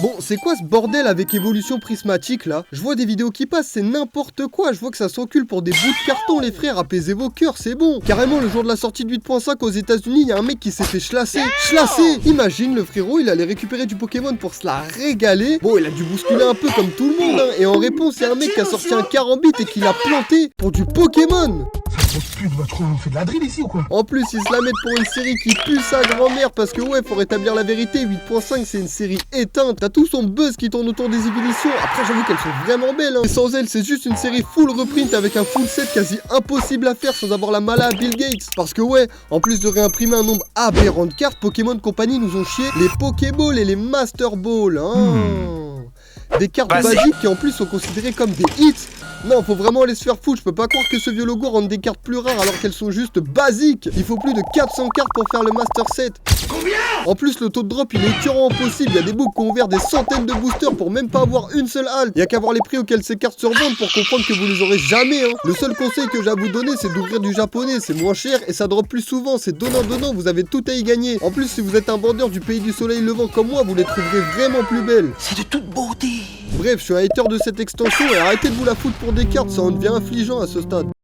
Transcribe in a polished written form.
Bon, c'est quoi ce bordel avec évolution prismatique là? Je vois des vidéos qui passent, c'est n'importe quoi. Je vois que ça s'encule pour des bouts de carton, les frères. Apaisez vos cœurs, c'est bon. Carrément, le jour de la sortie de 8.5 aux États-Unis, il y a un mec qui s'est fait chlasser. Chlasser! Imagine, le frérot, il allait récupérer du Pokémon pour se la régaler. Bon, il a dû bousculer un peu comme tout le monde, hein. Et en réponse, il y a un mec qui a sorti un carambit et qui l'a planté pour du Pokémon. On fait de la drill ici ou quoi? En plus, ils se la mettent pour une série qui pue sa grand-mère parce que ouais, faut rétablir la vérité, 8.5 c'est une série éteinte. T'as tout son buzz qui tourne autour des évolutions. Après, j'avoue qu'elles sont vraiment belles, hein. Et sans elles, c'est juste une série full reprint avec un full set quasi impossible à faire sans avoir la mala à Bill Gates. Parce que ouais, en plus de réimprimer un nombre aberrant de cartes, Pokémon Company nous ont chié les Pokéballs et les Master Balls, hein. Des cartes basiques qui en plus sont considérées comme des hits. Non, faut vraiment les se faire foutre. Je peux pas croire que ce vieux logo rende des cartes plus rares alors qu'elles sont juste basiques. Il faut plus de 400 cartes pour faire le Master Set. Combien? En plus, le taux de drop il est écœurant possible. Il y a des books qui ont ouvert des centaines de boosters pour même pas avoir une seule halte. Il y a qu'à voir les prix auxquels ces cartes se revendent pour comprendre que vous les aurez jamais, hein. Le seul conseil que j'ai à vous donner, c'est d'ouvrir du japonais. C'est moins cher et ça drop plus souvent. C'est donnant-donnant. Vous avez tout à y gagner. En plus, si vous êtes un vendeur du pays du soleil levant comme moi, vous les trouverez vraiment plus belles. C'est de toute beauté. Bref, je suis un hater de cette extension et arrêtez de vous la foutre pour des cartes, ça en devient affligeant à ce stade.